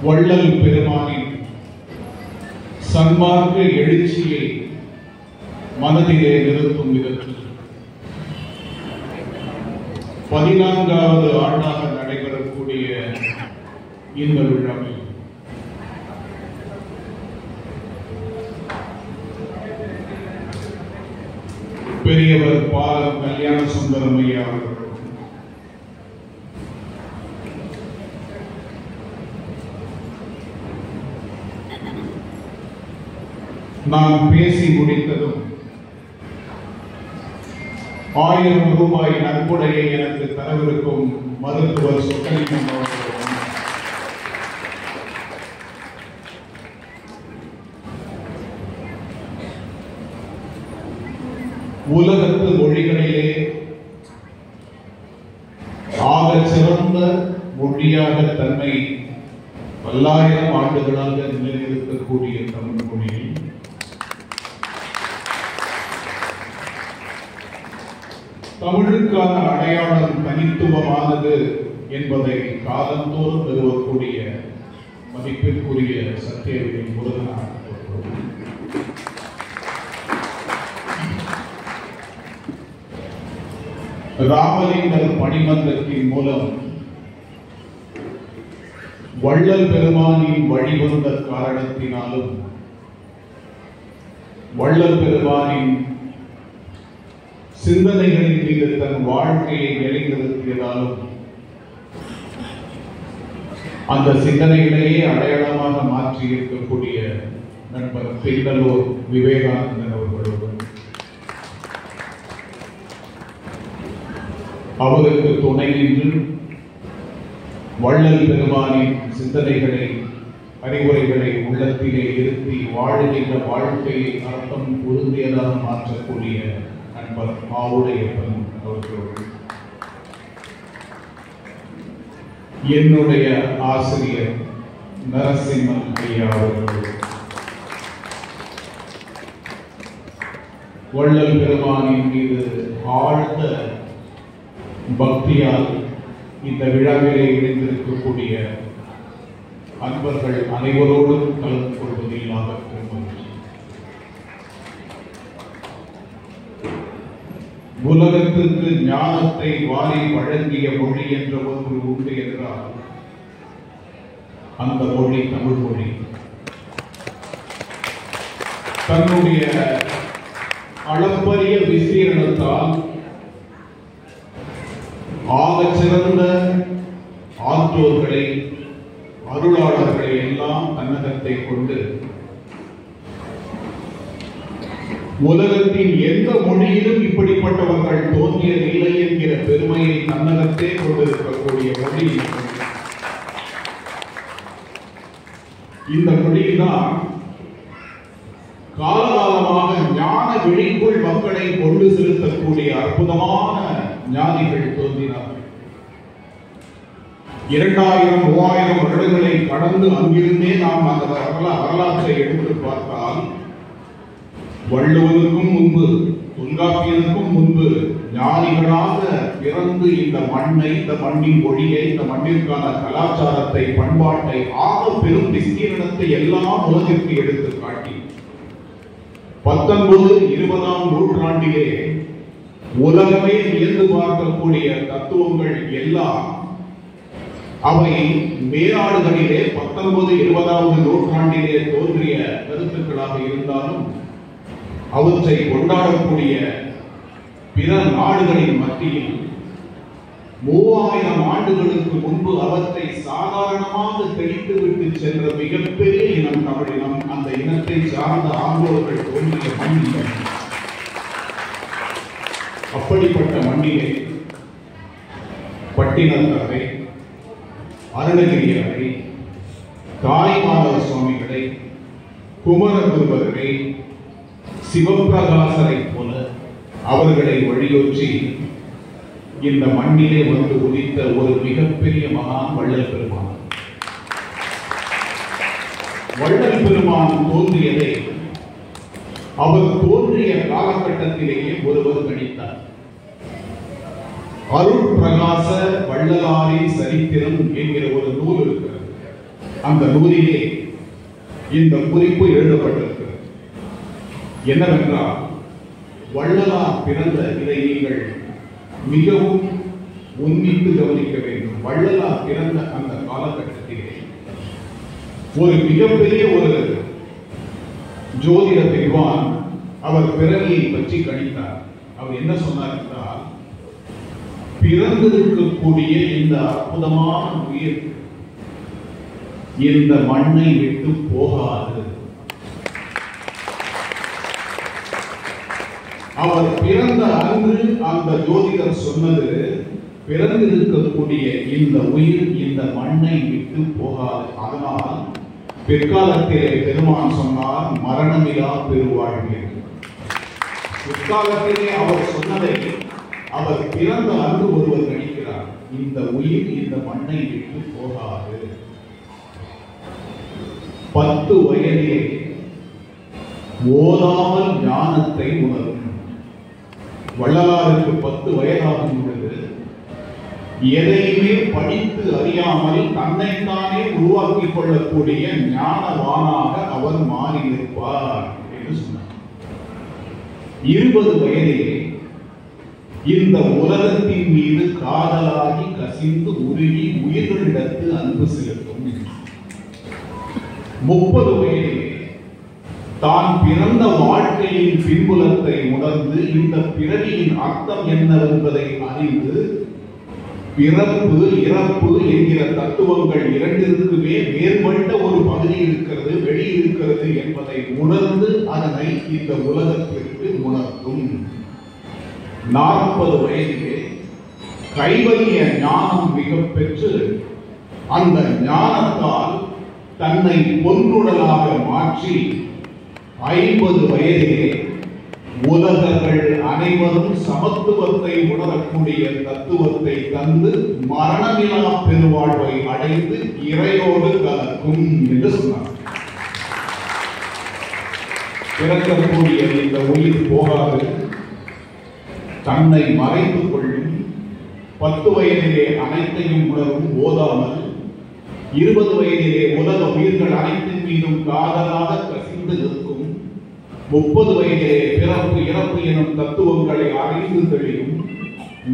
வள்ளல் பெருமானின் சன்மார்க்க எழுச்சியை மனதிலே நிறுத்தும் விதத்தில் 14வது ஆண்டாக நடைபெறக்கூடிய இந்த விழாவில் பெரியவர் பாலம் கல்யாண சுந்தரம் ஐயா அவர்கள் நான் பேசி முடித்ததும் 1000 ரூபாய் நன்கொடையை எனக்கு தரவிருக்கும் மருத்துவர் சொக்கலிங்கம் அவர்கள் உலகத்து மொழிகளிலே ஆக சிறந்த மொழியாக தன்னை பல்லாயிரம் ஆண்டுகளாக நிலைநிறுத்தக்கூடிய தமிழ் மொழியில் தமிழுக்கான அடையாளம் தனித்துவமானது என்பதை காலந்தோறும் நிறுவக்கூடிய மதிப்பிற்குரிய சத்தியவேல் முருகனார் ராமலிங்கர் பணிமன்றத்தின் மூலம் வள்ளல் பெருமானின் வழிவந்த காரணத்தினாலும் வள்ளல் பெருமானின் சிந்தனைகளின் மீது தன் வாழ்க்கையை நிலைநிறுத்தியதாலும் அந்த சிந்தனைகளையே அடையாளமாக மாற்றி இருக்கக்கூடிய நண்பர் திங்களூர் விவேகானந்தன் அவர்களோடு அவருக்கு துணை நின்று வள்ளல் பெருமானின் சிந்தனைகளை அறிவுரைகளை உள்ளத்திலே இருத்தி வாழ்கின்ற வாழ்க்கையை அர்த்தம் பொருந்தியதாக மாற்றக்கூடிய நண்பர் மாவுடையப்பன் அவர்களோடு என்னுடைய ஆசிரியர் நரசிம்மன் ஐயா அவர்களோடு வள்ளல் பெருமானின் மீது ஆழ்ந்த பக்தியால் இந்த விழாவிலே இணைந்திருக்கக்கூடிய அன்பர்கள் அனைவரோடும் கலந்து கொள்வதில் நாங்கள் பெருமகிழ்ச்சி. உலகத்திற்கு ஞானத்தை வாரி வழங்கிய மொழி என்ற ஒன்று உண்டு என்றால் அந்த மொழி தமிழ் மொழி. தன்னுடைய அளப்பரிய விசீரணத்தால் ஆக சிறந்த ஆற்றோர்களை அருளாளர்களை எல்லாம் தன்னகத்தை கொண்டு உலகத்தின் எந்த மொழியிலும் இப்படிப்பட்டவர்கள் தோன்றியதில்லை என்கிற பெருமையை தன்னகத்தே கொண்டிருக்கக்கூடிய மொழி இந்த மொழிதான் காலகாலமாக ஞான விழிக்குள் மக்களை கொண்டு செலுத்தக்கூடிய அற்புதமான ஞானிகள் தோன்றினார்கள். 2000 3000 வருடங்களை கடந்து அங்கிருந்தே நாம் அந்த வரலாற்றை எடுத்து பார்த்தால் வள்ளுவனுக்கும் முன்பு தொல்காப்பியனுக்கும் முன்பு ஞானிகளாக பிறந்து இந்த மண்ணை, இந்த மண்ணின் மொழியை, இந்த மண்ணிற்கான கலாச்சாரத்தை, பண்பாட்டை, ஆக பெரும் விஸ்தீரணத்தை எல்லாம் உலகிற்கு எடுத்து காட்டி 19 20ஆம் நூற்றாண்டிலே உலகமே வியந்து பார்க்கக்கூடிய தத்துவங்கள் எல்லாம் அவை மேலாடுகளிலே 19 20ஆவது நூற்றாண்டிலே தோன்றிய கருத்துக்களாக இருந்தாலும் அவற்றை கொண்டாடக்கூடிய பிற நாடுகளின் மத்தியில் 3000 ஆண்டுகளுக்கு முன்பு அவற்றை சாதாரணமாக தெளித்துவிட்டு சென்ற மிகப்பெரிய இனம் தமிழினம். அந்த இனத்தை சார்ந்த ஆண்டோர்கள் தோன்றிய மண்ணில் அப்படிப்பட்ட மண்ணிலே பட்டினத்தாரை, அருணகிரியாரை, தாய்மானவ சுவாமிகளை, குமரகுருபரை, சிவபிரகாசரை போல அவர்களை வழியோற்றி இந்த மண்ணிலே வந்து உதித்த ஒரு மிகப்பெரிய மகான் வள்ளல் பெருமான். வள்ளல் பெருமான் தோன்றியதை அவர் தோன்றிய காலகட்டத்திலேயே ஒருவர் கணித்தார். அருள் பிரகாச வள்ளலாரின் சரித்திரம் என்கிற ஒரு நூல் இருக்கிறது. அந்த நூலிலே இந்த குறிப்பு எழுதப்பட்டிருக்கிறது. என்னவென்றால், வள்ளலார் பிறந்த இதை நீங்கள் மிகவும் உன்னித்து கவனிக்க வேண்டும். வள்ளலார் பிறந்த அந்த காலகட்டத்திலே ஒரு மிகப்பெரிய ஒரு ஜோதிட வித்வான் அவர் பிறவியை பற்றி கணித்தார். அவர் என்ன சொன்னார் என்றால், பிறந்திருக்கக்கூடிய இந்த அற்புதமான உயிர் இந்த மண்ணை விட்டு போகாது. அவர் பிறந்த அன்று அந்த ஜோதிடர் சொன்னது, பிறந்திருக்கக்கூடிய இந்த உயிர் இந்த மண்ணை விட்டு போகாது. அதனால் பிற்காலத்திலே பெருமான் சொன்னார், மரணமிலா பெருவாழ்வு. பிற்காலத்திலே அவர் சொன்னதை அவர் பிறந்த அன்று ஒருவர் கணிக்கிறார், இந்த உயிர் இந்த மண்ணை விட்டு போகாது. 10 வயதிலே ஓதாமல் ஞானத்தை உணரும். வள்ளலாருக்கு 10 வயதாகும் பொழுது எதையுமே படித்து அறியாமல் தன்னைத்தானே உருவாக்கிக் கொள்ளக்கூடிய ஞானவானாக அவர் மாறி நிற்பார் என்று சொன்னார். 20 வயதிலே இந்த உலகத்தின் மீது காதலாகி கசிந்து உருகி உயிர்களிடத்து அன்பு செலுத்தும். 30 வயதிலே தான் பிறந்த வாழ்க்கையின் பின்புலத்தை உணர்ந்து இந்த பிறவியின் அர்த்தம் என்னவென்பதை அறிந்து, பிறப்பு இறப்பு என்கிற தத்துவங்கள் இரண்டிற்குமே வேறுபட்ட ஒரு பகுதி இருக்கிறது, வெளி இருக்கிறது என்பதை உணர்ந்து அதனை இந்த உலகத்திற்கு உணர்த்தும். 40 வயதிலே கைவல்ய ஞானம் மிக பெற்று அந்த ஞானத்தால் தன்னை பொன்னுடலாக மாற்றி 50 வயதிலே உலகர்கள் அனைவரும் சமத்துவத்தை உணரக்கூடிய தத்துவத்தை தந்து மரணமிலா பெருவாழ்வை அடைந்து இறையோடு கலக்கும் என்று சொன்னார். பிறக்கக்கூடிய இந்த உயிர் போகாது, தன்னை மறைத்துக் கொள்ளும். 10 வயதிலே அனைத்தையும் உணரும், ஓதாமல். 20 வயதிலே உலக உயிர்கள் அனைத்தின் மீதும் காதலாக கசிந்து நிற்கும். 30 வயதிலே பிறப்பு இறப்பு எனும் தத்துவங்களை அறிந்து தெளியும்.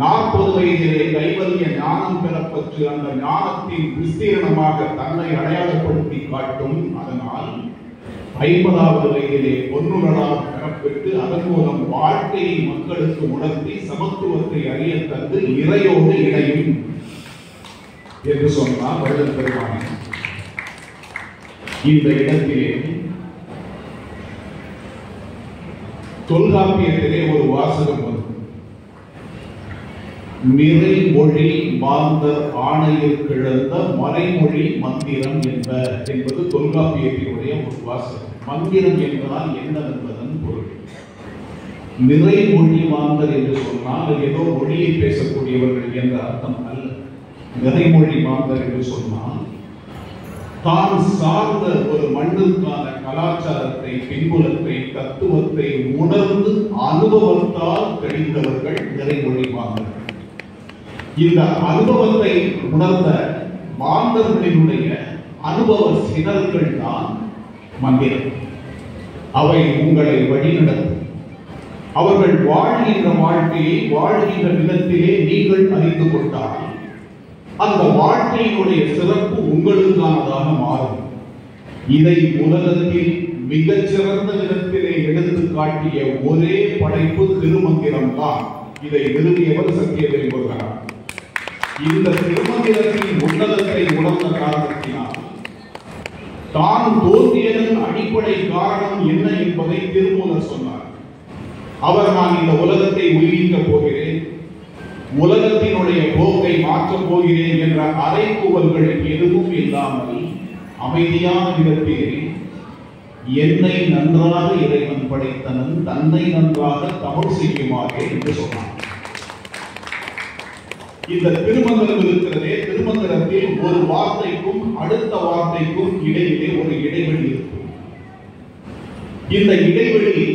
40 வயதிலே கைவல்ய ஞானம் பெறப்பட்டு அந்த ஞானத்தின் விஸ்தீரணமாக தன்னை அடையாளப்படுத்தி காட்டும். அதனால் 50வது வயதிலே பொன்னுடலாக பெறப்பட்டு அதன் மூலம் வாழ்க்கையை மக்களுக்கு உணர்த்தி சமத்துவத்தை அறிய தந்து இறையோடு இணையும் என்று சொன்னார் வள்ளல் பெருமான். இந்த இடத்திலே தொல்காப்பியத்திலே ஒரு வாசகம் வரும், நிறைமொழி மாந்தர் ஆணையில் கிழந்த மறைமொழி மந்திரம் என்பது தொல்காப்பியத்தினுடைய ஒரு வாசகம். மந்திரம் என்பதால் என்னவென்பதன் பொருள். நிறைமொழி மாந்தர் என்று சொன்னால் ஏதோ மொழியை பேசக்கூடியவர்கள் என்ற அர்த்தம் அல்ல. நிறைமொழி மாந்தர் என்று சொன்னால் தான் சார்ந்த ஒரு மண்ணுக்கான கலாச்சாரத்தை, பின்புலத்தை, தத்துவத்தை உணர்ந்து அனுபவத்தால் தெளிந்தவர்கள் நிறைமொழி மாந்தர்கள். இந்த அனுபவத்தை உணர்ந்த மாந்தர்களினுடைய அனுபவ சினர்கள் தான் மந்திரம். அவை உங்களை வழிநடத்தும். அவர்கள் வாழ்கின்ற வாழ்க்கையை வாழ்கின்ற விதத்திலே நீங்கள் அறிந்து கொண்டால் அந்த வாழ்க்கையினுடைய சிறப்பு உங்களுக்கானதாக மாறும். இதை உலகத்தில் மிகச்சிறந்த விதத்திலே எடுத்து காட்டிய ஒரே படைப்பு திருமந்திரம் தான். இதை நிறுவியவர் சத்தியவேல் முருகனார். இந்த திருமந்திரத்தின் உன்னதத்தை உணர்ந்த காரணத்தினால் தான் தோன்றியதன் அடிப்படை காரணம் என்ன என்பதை திருமூலர் சொன்னார். அவர், நான் இந்த உலகத்தை உயிரிக்கப் போகிறேன், உலகத்தினுடைய போக்கை மாற்றப் போகிறேன் என்ற அறைகூவல்கள் எதுவும் இல்லாமல் அமைதியான விதத்திலே என்னை நன்றாக இறைவன் படைத்தனன், தன்னை நன்றாக தமிழ் செய்யுமாறு என்று சொன்னார். இந்த திருமந்திரம் இருக்கிறதே, திருமந்திரத்தில் ஒரு வார்த்தைக்கும் அடுத்த வார்த்தைக்கும் இடையிலே ஒரு இடைவெளி இருக்கும். இந்த இடைவெளி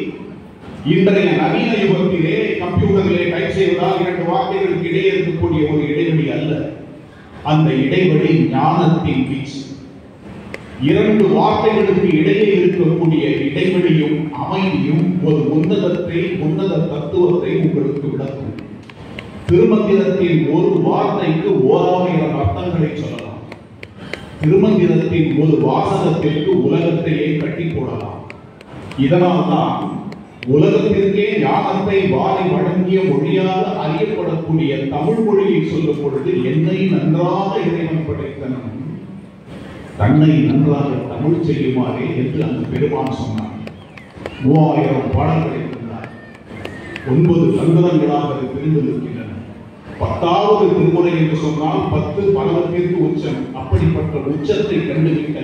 இன்றைய நவீன யுகத்திலே கம்ப்யூட்டரிலே டைப் செய்வதால் 2 வார்த்தைகளுக்கு இடையே இருக்கக்கூடிய ஒரு இடைவெளி அல்ல. அந்த இடைவெளி ஞானத்தின் வீச்சு. இரண்டு வார்த்தைகளுக்கு இடையே இருக்கக்கூடிய இடைவெளியும் அமைதியும் ஒரு உன்னத தத்துவத்தை உங்களுக்கு விளக்கும். திருமந்திரத்தின் ஒரு வார்த்தைக்கு 1000 அர்த்தங்களை சொல்லலாம். திருமந்திரத்தின் ஒரு வாசகத்திற்கு உலகத்தையே கட்டி போடலாம். இதனால்தான் உலகத்திற்கே ஞானத்தை வாரி வழங்கிய மொழியாக அறியப்படக்கூடிய தமிழ் மொழியை சொல்லும் பொழுது என்னை நன்றாக இறைவன் படைத்தனும் தன்னை நன்றாக தமிழ் செய்யுமாறே என்று அந்த பெருமான் சொன்னார். 3000 பாடல்களை தந்தார். 9 தந்திரங்களாக அது பிரிந்து நிற்கின்றன. 10வது திருமுறை என்று சொன்னால் 10 பலவத்திற்கு உச்சம். அப்படிப்பட்ட உச்சத்தை கண்டுவிட்ட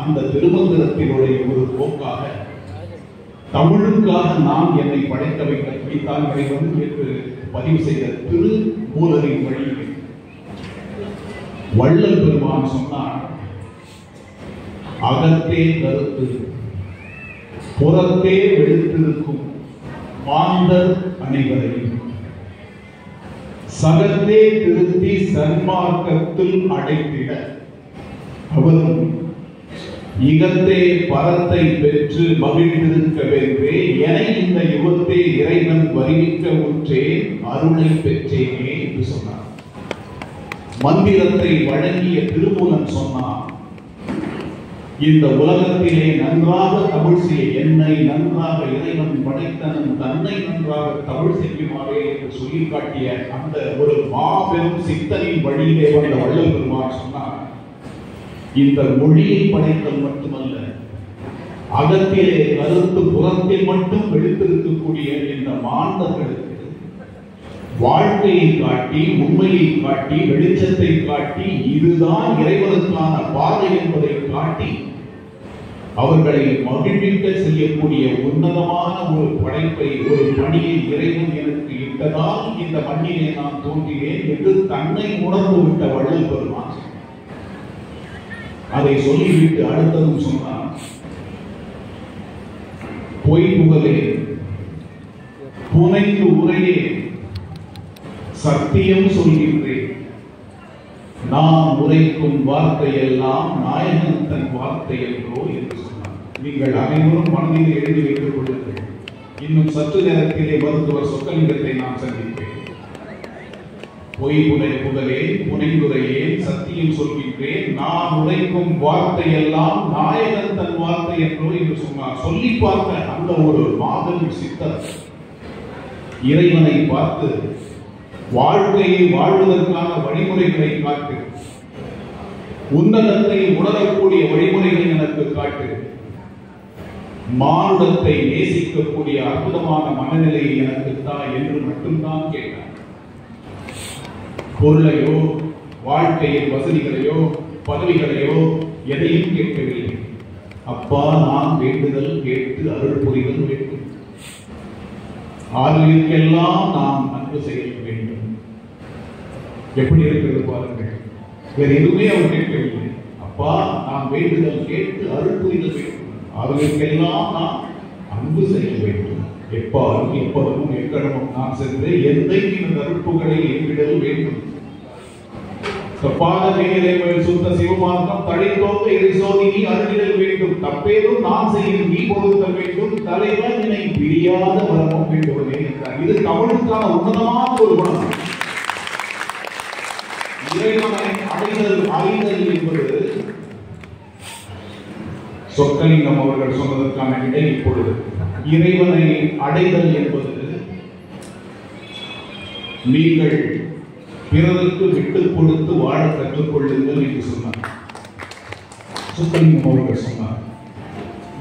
அந்த திருமந்திரத்தினுடைய ஒரு போக்காக தமிழுக்காக நான் என்னை படைக்க வைத்தான் இறைவன் என்று பதிவு செய்த திருமூலரின் வழியில் வள்ளல் பெருமான் சொன்னார், அகத்தே கருத்து புறத்தே வெளுத்திருக்கும் மாந்தர் அனைவரையும் சகத்தே திருத்தி சன்மார்க்கத்தில் அடைத்திட அவரும் இகத்தே பரத்தை பெற்று மகிழ்ந்திருக்க வென்றே என இந்த யுகத்தே இறைவன் வருவிக்க உற்றே அருளை பெற்றேனே என்று சொன்னார். மந்திரத்தை வழங்கிய திருமூலன் சொன்னார், இந்த உலகத்திலே நன்றாக தமிழ் செய்ய என்னை நன்றாக இறைவன் படைத்தனன் தன்னை நன்றாக தமிழ் செய்யுமாறே என்று சொல்லி காட்டிய அந்த ஒரு மாபெரும் சித்தனின் வழியிலே வந்த வள்ளல் பெருமான் சொன்னார், இந்த மொழியை படைத்தல் மட்டுமல்ல, அகத்திலே கருத்து புறத்தில் மட்டும் வெளுத்திருக்கக்கூடிய இந்த மாந்தர்களுக்கு வாழ்க்கையை காட்டி உண்மையை காட்டி வெளிச்சத்தை காட்டி இதுதான் இறைவனுக்கான பாதை என்பதை காட்டி அவர்களை மகிழ்விக்க செய்யக்கூடிய உன்னதமான ஒரு படைப்பை ஒரு பணியை இறைவன் எனக்கு இட்டதால் இந்த மண்ணிலே நான் தோன்றினேன் என்று தன்னை உணர்ந்து விட்ட வள்ளல் பெருமான் அதை சொல்லிவிட்டு அடுத்ததும் சொன்னார், பொய் புகழே புனைந்து உரையே சத்தியம் சொல்கின்றேன், நான் உரைக்கும் வார்த்தையெல்லாம் நாயகன் தன் வார்த்தை என்றோ என்று சொன்னார். நீங்கள் அனைவரும் மனதில் எழுதி வைத்துக் கொள்ளுங்கள். இன்னும் சற்று நேரத்திலே மருத்துவர் சொக்கலிங்கத்தை நான் சந்திப்பேன். பொய் புகழே புனைந்துரையே சத்தியம் சொல்கின்றேன், நான் உரைக்கும் வார்த்தையெல்லாம் நாயகன் தன் வார்த்தை என்றோ என்று சொன்னார். சொல்லி பார்த்த அந்த ஒரு மாபெரும் சித்தர் இறைவனை பார்த்து வாழ்க்கையை வாழ்வதற்கான வழிமுறைகளை காட்டு, உன்னதத்தை உணரக்கூடிய வழிமுறைகளை எனக்கு காட்டு, மானுடத்தை நேசிக்கக்கூடிய அற்புதமான மனநிலையை எனக்கு தா என்று மட்டும்தான் கேட்டார். பொருளையோ வாழ்க்கையின் வசதிகளையோ பதவிகளையோ எதையும் கேட்கவில்லை. அப்பா, நான் வேண்டுதல் கேட்டு அருள் புரிதல் வேண்டும், ஆறுகளுக்கெல்லாம் நாம் அன்பு செய்ய வேண்டும். எப்படி இருக்கிறது பாருங்கள். வேற எதுவுமே அவர் கேட்கவில்லை. அப்பா, நான் வேண்டுதல் கேட்டு அருள் புரிதல் வேண்டும், ஆறுகளுக்கெல்லாம் நாம் அன்பு செய்ய வேண்டும். எப்பாரும் எப்போதும் எக்கடமும் நான் சென்று எந்தையின் அருட்புகளை எவ்விடல் வேண்டும். தப்பாத நேரில் சுத்த சிவமார்க்கம் தழைத்தோங்க எரிசோதினி அருளிடல் வேண்டும். தப்பேதும் நான் செய்யும் நீ பொருத்தல் வேண்டும். தலைவன் என்னை பிரியாத வரமும் வேண்டுவதே என்றார். இது தமிழுக்கான உன்னதமான ஒரு குணம். இறைவனை அடைதல் அறிதல் என்பது சொக்கலிங்கம் அவர்கள் சொன்னதற்கான இடை இப்பொழுது. இறைவனை அடைதல் என்பது நீங்கள் பிறருக்கு விட்டுக் கொடுத்து வாழ கற்றுக் கொள்ளுங்கள் என்று சொன்னார். சொக்கலிங்கம் அவர்கள் சொன்னார்.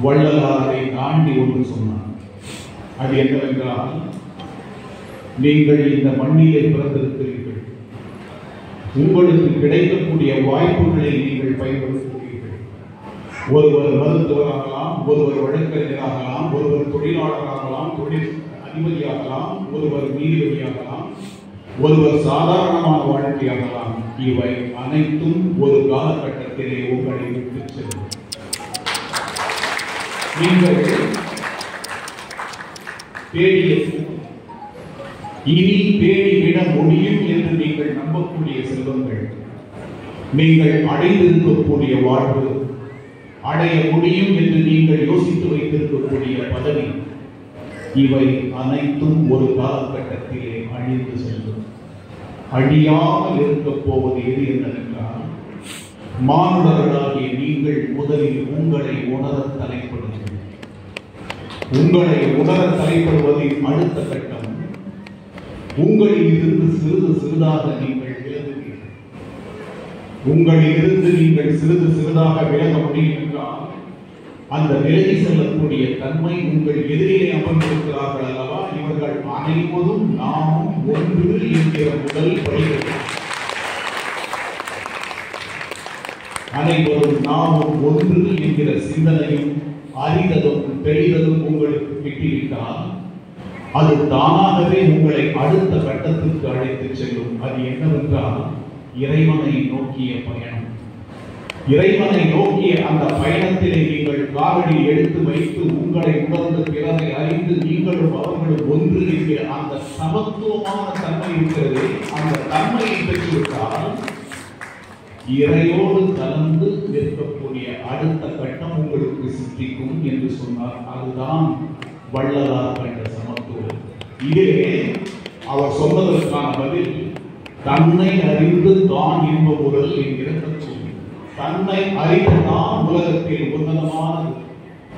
வள்ளலாரை தாண்டி ஒன்று சொன்னார். அது என்னவென்றால், நீங்கள் இந்த மண்ணிலே பிறந்திருக்கிறீர்கள், உங்களுக்கு கிடைக்கக்கூடிய வாய்ப்புகளை நீங்கள் பயன்படுத்துகிறீர்கள். ஒருவர் மருத்துவராகலாம், ஒருவர் வழக்கறிஞராகலாம், ஒருவர் தொழிலாளராகலாம், தொழில் அதிபதியாகலாம், ஒருவர் நீதிபதியாகலாம், ஒருவர் சாதாரணமான வாழ்க்கையாகலாம். இவை அனைத்தும் ஒரு காலகட்டத்திலே உங்களை விட்டு செல்லும். நீங்கள் இனி தேடிவிட முடியும் என்று நீங்கள் நம்பக்கூடிய செல்வங்கள், நீங்கள் அடைந்திருக்கக்கூடிய வாழ்வு, அடைய முடியும் என்று நீங்கள் யோசித்து வைத்திருக்கக்கூடிய பதவி, இவை அனைத்தும் ஒரு காலகட்டத்திலே அழிந்து செல்லும். அழியாமல் இருக்க போவது எது என்னவென்றால், மானுடர்களாகிய நீங்கள் முதலில் உங்களை உணர தலைப்படுங்கள். உங்களை உணர தலைப்படுவதின் அடுத்த கட்டம், உங்களில் இருந்து சிறிது சிறிதாக நீங்கள் விலகுவீர்கள். உங்களில் இருந்து நீங்கள் சிறிது சிறிதாக விலக முடியும் என்றால், அந்த விலகி செல்லக்கூடிய தன்மை உங்கள் எதிரிலே அமர்ந்திருக்கிறார்கள் அல்லவா, இவர்கள் அனைவரும் நாமும் ஒன்று என்கிற முதல் படிகள். அனைவரும் நாமும் ஒன்று என்கிற சிந்தனையும் அறிதலும் தெளிதலும் உங்களுக்கு கிட்டிவிட்டால், அது தானாகவே உங்களை அடுத்த கட்டத்திற்கு அழைத்து செல்லும். அது என்னவென்றால், இறைவனை நோக்கிய பயணம். இறைவனை நோக்கிய அந்த பயணத்திலே நீங்கள் காலடி எடுத்து வைத்து உங்களை உணர்ந்து பிறரை அறிந்து நீங்களும் அவர்களும் ஒன்று என்கிற அந்த சமத்துவமான தன்மை இருக்கிறது. அந்த தன்மையை பெற்றுவிட்டால் இறையோடு கலந்து நிற்கக்கூடிய அடுத்த கட்டம் உங்களுக்கு சித்திக்கும் என்று சொன்னார். அதுதான் வள்ளலார் கண்ட சமத்துவம். இதே அவர் சொன்னதற்கான பதில், தன்னை அறிந்து தான் என்பவர்கள் என்கிற தத்துவம். தன்னை அறிந்துதான் உலகத்தில் உன்னதமானது.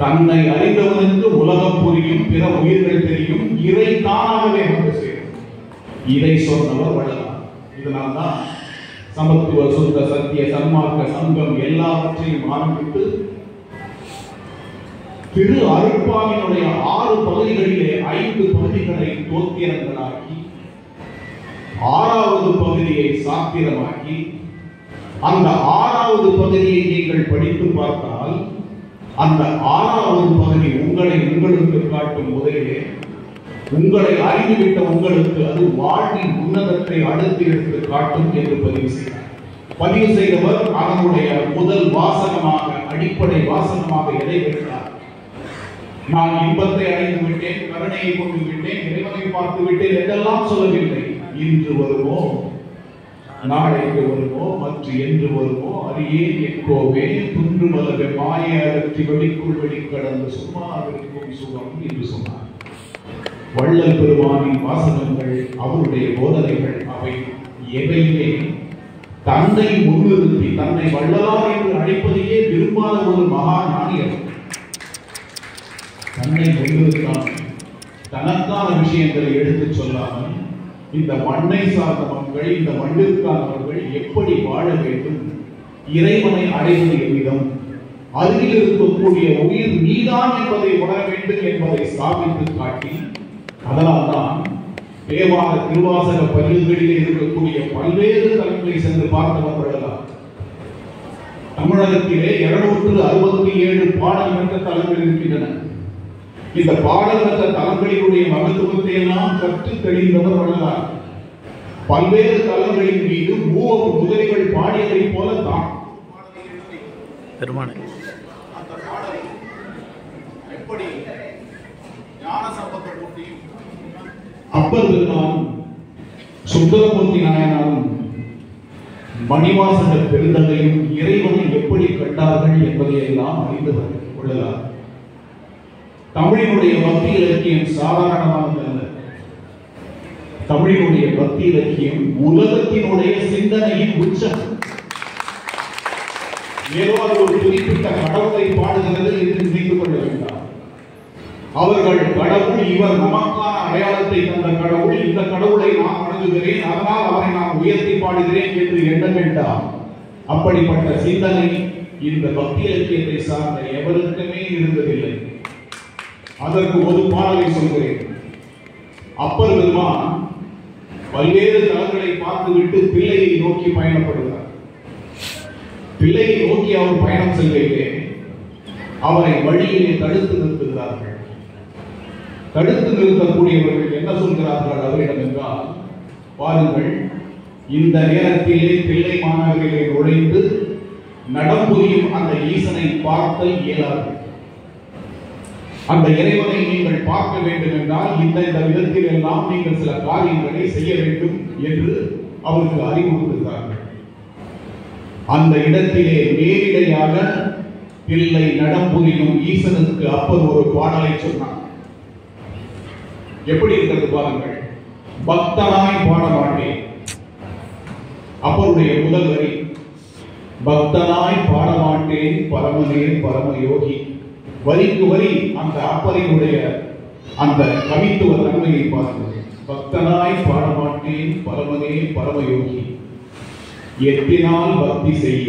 தன்னை அறிந்தவனுக்கு உலகம் புரியும், பிற உயிர்கள் தெரியும், இறை தானாகவே வந்து சேரும். இதை சொன்னவர் வள்ளலார். இதனால்தான் சமத்துவ சுத்த சத்திய சன்மார்க்க சங்கம் எல்லாவற்றையும் ஆரம்பித்து திரு அருட்பாவினுடைய 6 பகுதிகளிலே 5 பகுதிகளை தோத்திரங்களாக்கி 6வது பகுதியை சாத்திரமாக்கி, அந்த 6வது பகுதியை நீங்கள் படித்து பார்த்தால், அந்த 6வது பகுதி உங்களை உங்களுக்கு காட்டும். முதலிலே உங்களை அறிந்துவிட்ட உங்களுக்கு அது வாழ்வின் உன்னதத்தை அடுத்து எடுத்து காட்டும் என்று பதிவு செய்தவர் அதனுடைய முதல் வாசகமாக, அடிப்படை வாசகமாக எதை வைத்தார்? நான் இன்பத்தை அடைந்து விட்டேன், கருணையை கொண்டு விட்டேன், இறைவனை பார்த்து விட்டேன் என்றெல்லாம் சொல்லவில்லை. இன்று வருமோ, நாளைக்கு வருமோ, மற்ற என்று வருமோ அறியேன் எக்கோவே துன்று மலக மாய அகற்றி வெளிக்குள் வெளிக்கடந்து சும்மா இருக்கும் சுகம் என்று சொன்னார். வள்ளல் பெருமானின் வாசகங்கள், அவருடைய போதனைகள், அவை எவையுமே தன்னை முன்னிறுத்தி தன்னை வள்ளலார் என்று அழைப்பதையே விரும்பாத ஒரு மகா ஞானியர். தன்னை முன்னிறுத்தாமல் தனக்கான விஷயங்களை எடுத்துச் சொல்லாமல், இந்த மண்ணை சார்ந்த மக்கள், இந்த மண்ணிற்கானவர்கள் எப்படி வாழ வேண்டும், இறைவனை அடைவது எவ்விதம், அருகில் இருக்கக்கூடிய உயிர் நீதான் என்பதை உணர வேண்டும் என்பதை ஸ்தாபித்து காட்டி, அதனால்தான் தேவார திருவாசக பதில்களிலே இருக்கக்கூடிய பல்வேறு தலங்களை சென்று பார்த்தவர்கள் தமிழகத்திலே 267 பாடல் பெற்ற தலங்கள் இருக்கின்றன. இந்த பாடல் பெற்ற தலங்களினுடைய மகத்துவத்தை எல்லாம் கற்று தெளிந்தவர் வள்ளலார். பல்வேறு தலங்களின் மீது முதலிகள் பாடியதை போல தான் அந்த பாடலை எப்படி ஞான சம்பந்தமூர்த்தி, அப்பர் பெருமானும் சுந்தரமூர்த்தி நாயனாரும் மணிவாசக பெருந்தகையும் இறைவனை எப்படி கண்டார்கள் என்பதை எல்லாம் அறிந்தவர் வள்ளலார். தமிழினுடைய பக்தி இலக்கியம் சாதாரணமானது அல்ல. தமிழினுடைய பக்தி இலக்கியம் உலகத்தினுடைய சிந்தனையின் உச்சம். ஏதோ அது ஒரு குறிப்பிட்ட கடவுளை பாடுகிறது என்று நினைத்துக் கொள்ள வேண்டாம். அவர்கள் கடவுள், இவர் நமக்கான அடையாளத்தை தந்த கடவுள், இந்த கடவுளை நான் வணங்குகிறேன், அதனால் அவரை நான் உயர்த்தி பாடுகிறேன் என்று எண்ண வேண்டாம். அப்படிப்பட்ட சிந்தனை இந்த பக்தி இலக்கியத்தை சார்ந்த எவருக்குமே இருந்ததில்லை. அதற்கு ஒரு பாடலை சொல்கிறேன். அப்பர் பெருமான் பல்வேறு தலங்களை பார்த்துவிட்டு பிள்ளையை நோக்கி பயணப்படுகிறார். பிள்ளையை நோக்கி அவர் பயணம் செல்கையிலே அவரை வழியிலே தடுத்து நிறுத்துகிறார்கள். தடுத்து நிறுத்தக்கூடியவர்கள் என்ன சொல்கிறார்கள் அவரிடம் என்றால், பாருங்கள், இந்த நேரத்திலே பிள்ளை மாணவர்களை நுழைந்து நடம்புரியும் அந்த ஈசனை பார்த்தல் இயலாது. அந்த இறைவனை நீங்கள் பார்க்க வேண்டும் என்றால் இந்த விதத்தில் எல்லாம் நீங்கள் சில காரியங்களை செய்ய வேண்டும் என்று அவருக்கு அறிவுறுத்துகிறார்கள். அந்த இடத்திலே நேரிடையாக தில்லை நடம்புரியும் ஈசனுக்கு அப்பர் ஒரு பாடலை சொன்னார். எப்படி இருக்கிறது பாருங்கள். பக்தனாய் பாட மாட்டேன். அப்பருடைய முதல் வரி, பக்தனாய் பாட மாட்டேன் பரமனே பரம யோகி. வரிக்கு வரி அந்த அப்பரினுடைய அந்த கவித்துவ தன்மையை பாருங்கள். பக்தனாய் பாட மாட்டேன் பரமனே பரம யோகி, எத்தினால் பக்தி செய்ய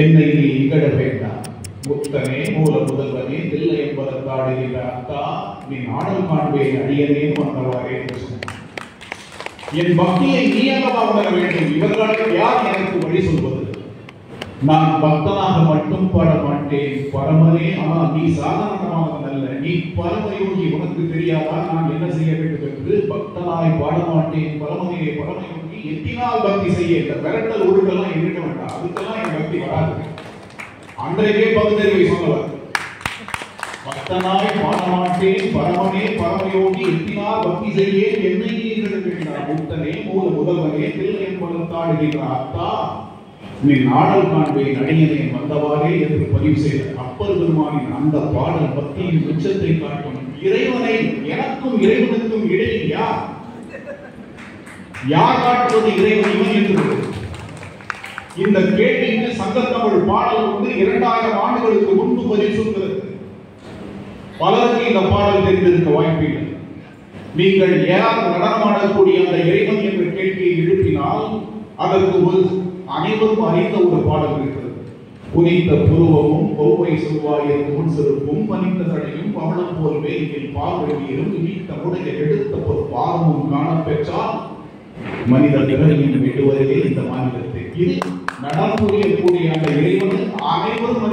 என்னை நீ இகழ வேண்டாம். முத்தனே மூல முதல்வனே தில்லை என்பதற்காடுகிற அத்தா நீ நாடல் காண்பேன் அடியனே வந்தவாறே என்று சொன்னார். என் பக்தியை நீ அல்லவா உணர வேண்டும். இவர்களுக்கு யார் எனக்கு வழி சொல்வது? நான் பக்தனாக மட்டும் பாட மாட்டேன் பரமனே. ஆனால் நீ சாதாரணமானவன் அல்ல, நீ பரமயோகி. உனக்கு தெரியாதா நான் என்ன செய்ய வேண்டும் என்று? பக்தனாய் பாட மாட்டேன் பரமனே பரமயோகி, எத்தினால் பக்தி செய்ய. இந்த விரட்டல் உருட்டெல்லாம் எண்ணிட வேண்டாம், அதுக்கெல்லாம் என் பக்தி வராது. அன்றைக்கே பகுத்தறிவை சொன்னவர். பக்தனாய் பாட மாட்டேன் பரமனே பரமயோகி, எத்தினால் பக்தி செய்ய என்னை நீ இகழ வேண்டாம். முத்தனே மூல முதல்வனே தில்லை என்பதற்காடுகிற அத்தா நீ நாடல் காண்பேன் அடியனே வந்தவாறே என்று பதிவு செய்த அப்பர் பெருமானின் அந்த பாடல் பக்தியின் உச்சத்தை காட்டும். இறைவனை எனக்கும் இறைவனுக்கும் இடையில் யார் காட்டுவது இறைவன் இவன் என்று இந்த கேள்விக்கு சங்கத்தமிழ் பாடல் வந்து 2000 ஆண்டுகளுக்கு முன்பு பதில் சொல்கிறது. பலருக்கு இந்த பாடல் தெரிந்திருக்க வாய்ப்பில்லை. நீங்கள் ஏதாவது நடனமாடக்கூடிய அந்த இறைவன் என்ற கேள்வியை எழுப்பினால் அதற்கு ஒரு அனைவரும் அறிந்த ஒரு பாடல் இருக்கிறது. புனித்த புருவமும் பௌவை சொல்வாயின் முன் செருப்பும் பனித்த தடையும் பவளம் போல்வே இதில் பார்வையிலும் நீத்த உடைய எடுத்த ஒரு பாவமும் காணப்பெற்றால் மனித நிகழ்ச்சியின் விடுவதிலே இந்த மாநிலத்தை இது நடப்புரியக்கூடிய அந்த இறைவன் அனைவரும்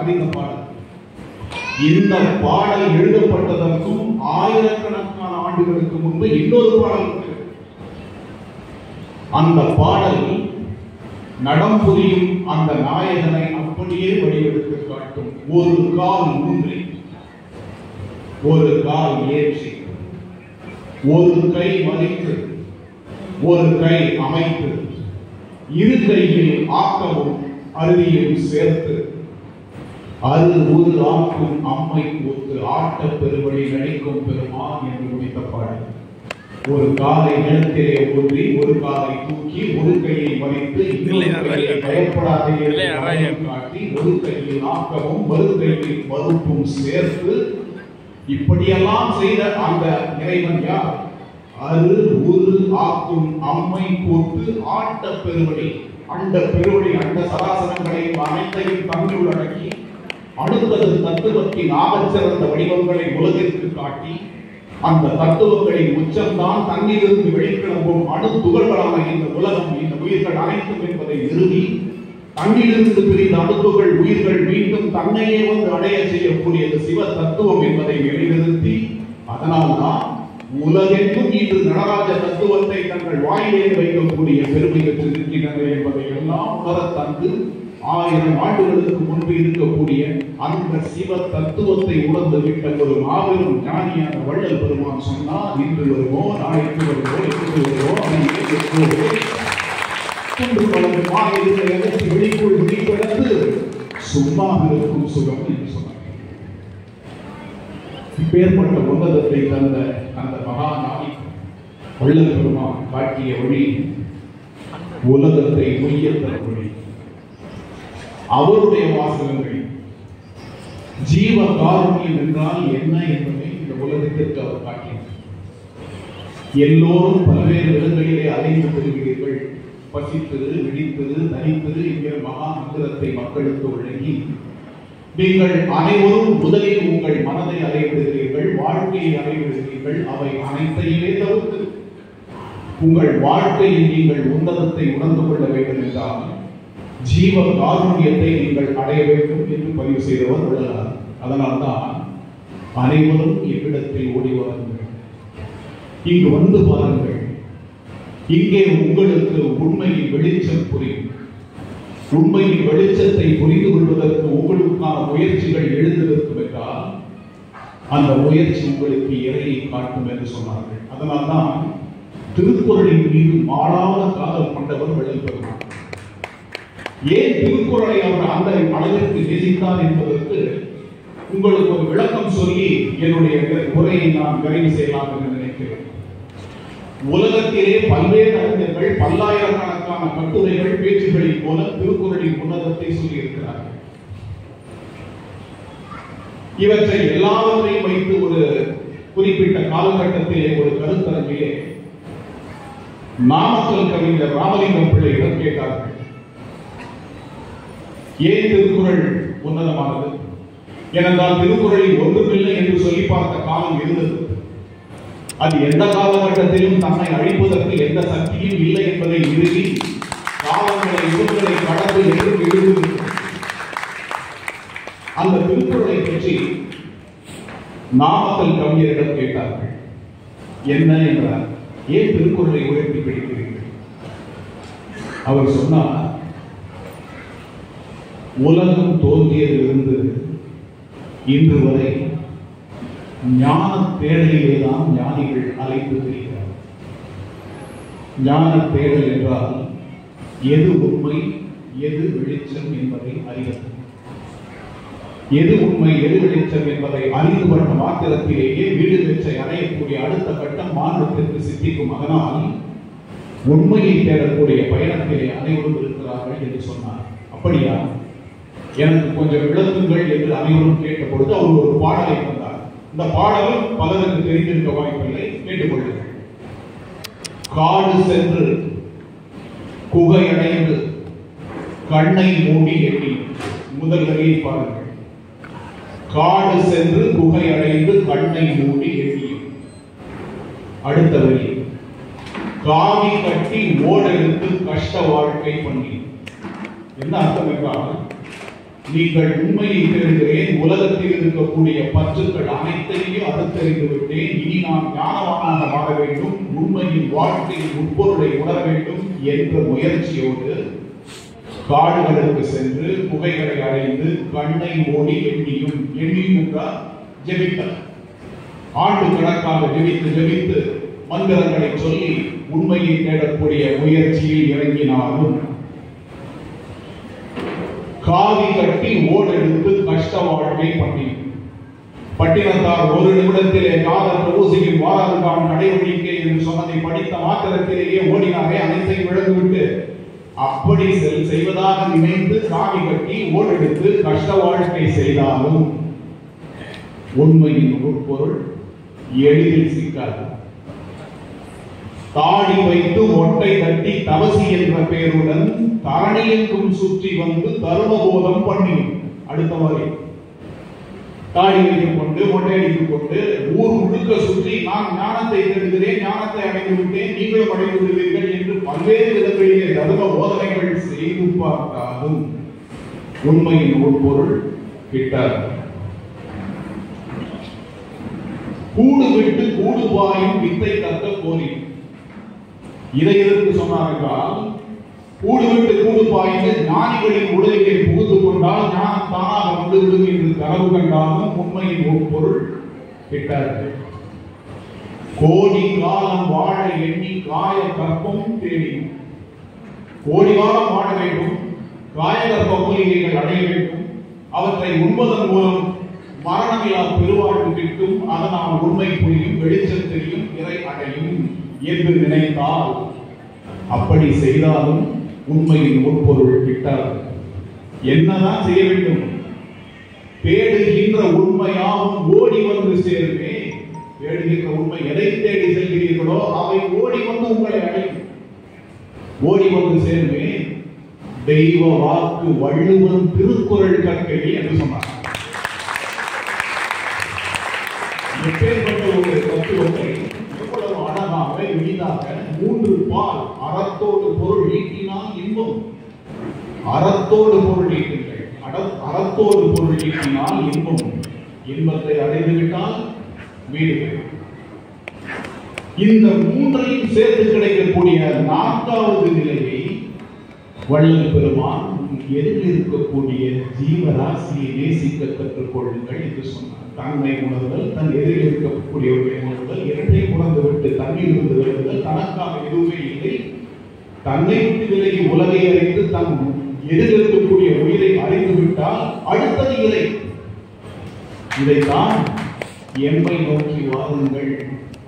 அறிந்த பாடல். இந்த பாடல் எழுதப்பட்டதற்கும் ஆயிரக்கணக்கான ஆண்டுகளுக்கு முன்பு இன்னொரு பாடல். அந்த பாடல் நடம்புரியும் அந்த நாயகனை அப்படியே வடிவெடுத்து காட்டும். ஒரு கால் ஊன்றி, ஒரு கால் ஏற்றி, ஒரு கை மறைத்து, ஒரு கை அமைத்து, இரு கையில் ஆக்கவும் அருவியும் சேர்த்து, அது ஒரு ஆக்கும் அம்மை கூத்து ஆட்ட பெருவழி நடிக்கும் பெருமான் என்று முடித்த பாடல். ஒரு காலை நிலத்திலே ஊன்றி, ஒரு காலை தூக்கி, ஒரு கையை மறைத்து, பயப்படாதே காட்டி, ஒரு கையில் ஆக்கவும் மறு கையில் மறுப்பும் சேர்த்து, இப்படியெல்லாம் செய்த அந்த இறைவன் யார்? அது ஒரு ஆக்கும் அம்மை கூத்து ஆட்ட பெருவழி. அந்த பெருவழி அந்த சராசரங்களையும் அனைத்தையும் தன்னுள் அடக்கி அடுத்தது தத்துவத்தின் ஆகச்சிறந்த வடிவங்களை உலகிற்கு காட்டி அந்த தத்துவங்களின் உச்சம்தான் தன்னிலிருந்து வெளிக்கிளம்பும் அணு துகள்களான இந்த உலகம், இந்த உயிர்கள் அனைத்தும் என்பதை நிறுவி தன்னிலிருந்து பிரிந்த அணுத்துகள் உயிர்கள் மீண்டும் தன்னையே வந்து அடைய செய்யக்கூடியது சிவ தத்துவம் என்பதை நிலைநிறுத்தி, அதனால்தான் உலகெங்கும் இன்று நடராஜ தத்துவத்தை தங்கள் வாயிலே வைக்கக்கூடிய பெருமை பெற்றிருக்கின்றனர் என்பதை எல்லாம் உணரத் தந்து 1000 ஆண்டுகளுக்கு முன்பு இருக்கக்கூடிய அந்த சிவ தத்துவத்தை உணர்ந்து விட்ட ஒரு மாபெரும் ஞானியான வள்ளல் பெருமான் சொன்னார், இன்று வருவோ நாளைக்கு வருவோ என்று வருவோ வெளிக்குள் வெளிப்படந்து சும்மா இருக்கும் சுகம் என்று சொன்னார். இப்பேற்பட்ட உன்னதத்தை தந்த அந்த மகாநாடி வள்ளல் பெருமான் காட்டிய வழி உலகத்தை உயர்த்த வழி. அவருடைய வாசகங்கள் ஜீவ காருண்யம் என்றால் என்ன என்பதை இந்த உலகத்திற்கு அவர் காட்டினார். எல்லோரும் பல்வேறு இடங்களிலே அலைந்து பெறுகிறீர்கள், பசித்தது, விழித்தது, தனித்தது என்கிற மகா மந்திரத்தை மக்களுக்கு வழங்கி நீங்கள் அனைவரும் முதலில் உங்கள் மனதை அலைவிடுகிறீர்கள், வாழ்க்கையை அலைவிடுகிறீர்கள். அவை அனைத்தையுமே தவிர்த்து உங்கள் வாழ்க்கையில் நீங்கள் உன்னதத்தை உணர்ந்து கொள்ள வேண்டும் என்றால் ஜீவ காருண்யத்தை நீங்கள் அடைய வேண்டும் என்று பதிவு செய்தவர் உள்ளார். அதனால்தான் அனைவரும் இவ்விடத்தில் ஓடி வாருங்கள், இங்கு வந்து பாருங்கள், இங்கே உங்களுக்கு உண்மையின் வெளிச்சம் புரியும். உண்மையின் வெளிச்சத்தை புரிந்து கொள்வதற்கு உங்களுக்கான முயற்சிகள் எழுந்திருக்கும் என்றால் அந்த முயற்சி உங்களுக்கு இறையை காட்டும் என்று சொன்னார்கள். அதனால்தான் திருக்குறளின் மீது மாறாத காதல் கொண்டவர் வள்ளல் பெருமான். ஏன் திருக்குறளை அவர் அந்த அளவிற்கு நேசித்தார் என்பதற்கு உங்களுக்கு ஒரு விளக்கம் சொல்லி என்னுடைய உரையை நான் நிறைவு செய்யலாம் என்று நினைக்கிறேன். உலகத்திலே பல்வேறு அறிஞர்கள் பல்லாயிரக்கணக்கான கட்டுரைகள் பேச்சுகளின் போல திருக்குறளின் உன்னதத்தை சொல்லியிருக்கிறார்கள். இவற்றை எல்லாவற்றையும் வைத்து ஒரு குறிப்பிட்ட காலகட்டத்திலே ஒரு கருத்தரங்கிலே நாமக்கல் கவிஞர் ராமலிங்கம் பிள்ளையிடம் கேட்டார்கள், ஏன் திருக்குறள் உன்னதமானது? ஏனென்றால் திருக்குறளில் ஒன்றுமில்லை என்று சொல்லி பார்த்த காலம் இருந்தது. அது எந்த காலகட்டத்திலும் தன்னை அழிப்பதற்கு எந்த சக்தியும் இல்லை என்பதை நிறுவி காலங்களை யுகங்களை கடந்து என்றும் எழுது. அந்த திருக்குறளை பற்றி நாமக்கல் கவிஞரிடம் கேட்டார்கள், என்ன என்றார், ஏன் திருக்குறளை உயர்த்தி பிடிக்கிறீர்கள்? அவர் சொன்னார், உலகம் தோன்றியதிலிருந்து இன்று வரை ஞான தேடலிலேதான் ஞானிகள் அலைந்து திரிகிறார். ஞான தேடல் என்றால் எது உண்மை எது வெளிச்சம் என்பதை அறிவது. எது உண்மை எது வெளிச்சம் என்பதை அறிந்து கொண்ட மாத்திரத்திலேயே வீடு வெச்சை அடையக்கூடிய அடுத்த கட்டம் மாநிலத்திற்கு சித்திக்கும். அதனால் உண்மையை தேடக்கூடிய பயணத்திலே அனைவரும் இருக்கிறார்கள் என்று சொன்னார். அப்படியா, எனக்கு கொஞ்சம் விளக்குங்கள் என்று அனைவரும் கேட்ட பொழுது அவர் ஒரு பாடலை தந்தார். இந்த பாடலும் பலருக்கு தெரிந்திருக்க வாய்ப்பில்லை, கேட்டுக்கொள்ளுங்கள். காடு சென்று குகையடைந்து கண்ணை மூடி எண்ணி. முதல் வரியை பாருங்கள். காடு சென்று குகை அடைந்து கண்ணை மூடி எண்ணி. அடுத்த வரி, காவி கட்டி ஓடெடுத்து கஷ்ட வாழ்க்கை பண்ணி. என்ன அர்த்தம் என்றால், நீங்கள் உண்மையை தெரிகிறேன், உலகத்தில் இருக்கக்கூடிய பற்றுக்கள் அனைத்தையும் அறுத்தறிந்து விட்டேன், இனி நான் ஞானவானாக மாற வேண்டும், உண்மையின் வாழ்க்கையின் உட்பொருளை உணர வேண்டும் என்ற முயற்சியோடு காடுகளுக்கு சென்று குகைகளை அடைந்து கண்ணை மூடி எண்ணியும். எண்ணியும் என்றால் ஜெபித்தார். ஆண்டு கணக்காக ஜெபித்து மந்திரங்களை சொல்லி உண்மையை தேடக்கூடிய முயற்சியில் இறங்கினாலும் காவி கட்டி ஓடெடுத்து கஷ்ட வாழ்க்கை பண்ணி. பட்டினத்தார் ஒரு நிமிடத்திலே காதல் ஊசியின் வாராதுகான் நடைமுறைக்கை என்று சொன்னதை படித்த மாத்திரத்திலேயே ஓடினாரே, அனைத்தையும் இழந்துவிட்டு அப்படி செய்வதாக நினைத்து காவி கட்டி ஓடெடுத்து கஷ்ட வாழ்க்கை செய்தாலும் உண்மையின் உட்பொருள் எளிதில் சிக்காது. தாடி வைத்து மொட்டை கட்டி தவசி என்ற பெயருடன் தரணியெங்கும் சுற்றி வந்து தர்மபோதம் பண்ணியும். அடுத்த வரை, தாடி வைத்துக் கொண்டு மொட்டை அடித்துக் கொண்டு ஊர் முழுக்க சுற்றி நான் ஞானத்தை தேடுகிறேன், ஞானத்தை அடைந்து விட்டேன், நீங்களும் அடைந்து விடுவீர்கள் என்று பல்வேறு விதங்களிலே தர்ம போதனைகள் செய்து பார்த்தாலும் உண்மையின் உட்பொருள் கிட்டாது. கூடு விட்டு கூடு பாயும் வித்தை கற்க கோரி. இதை எதற்கு சொன்னார் என்றால், கூடு விட்டு கூடு பாய்ந்து ஞானிகளின் உடலிலே புகுந்து கொண்டால் ஞானம் தானாக வந்துவிடும் என்று கனவு கண்டாலும் உண்மையின் உட்பொருள் கிட்டாது. கோடி காலம் வாழ எண்ணி காய கற்பம் தேடி. கோடி காலம் வாழ வேண்டும், காய கற்ப மூலிகைகள் அடைய வேண்டும், அவற்றை உண்பதன் மூலம் மரணமில்லா பெருவாழ்வு கிட்டும், அதனால் உண்மை புரியும், வெளிச்சம் தெரியும், இறை அடையும் என்று நினைத்தால் அப்படி செய்தாலும் உண்மையின் உட்பொருள் கிட்டாது. என்னதான் செய்ய வேண்டும்? தேடுகின்ற உண்மையாகவும் ஓடி வந்து சேருமே. தேடுகின்ற உண்மை எதை தேடி செல்கிறீர்களோ அவை ஓடி வந்து உங்களை அடையும், ஓடி வந்து சேருமே. தெய்வ வாக்கு வள்ளுவன் திருக்குறள் கற்கை என்று சொன்னார். எப்பேற்பட்ட ஒரு தத்துவத்தை எவ்வளவு அழகாக எளிதாக 3 பால் அறத்தோடு பொருள் ஈட்டினால் இன்பம். அறத்தோடு பொருள் ஈட்டுங்கள், அறத்தோடு பொருள் ஈட்டினால் இன்பம். இன்பத்தை அடைந்துவிட்டால் வீடு. இந்த 3ஐயும் சேர்த்து கிடைக்கக்கூடிய 4வது நிலையை வள்ளல் பெருமான் எதிரில் இருக்கக்கூடிய ஜீவராசியை நேசிக்க கற்றுக்கொள்ளுங்கள் என்று சொன்னார். தன்னை உணர்தல், தன் எதிரில் இருக்கக்கூடியவர்களை உணர்தல், இரட்டை உணர்ந்து விட்டு தண்ணீர் இருந்து வருதல், தனக்காக எதுவுமே இல்லை, தன்னை விட்டு விலகி உலகை அறிந்து தன் எதிர்க்கக்கூடிய உயிரை அறிந்துவிட்டால் அடுத்தது இறை. இதைத்தான் எம்மை நோக்கி வாருங்கள்,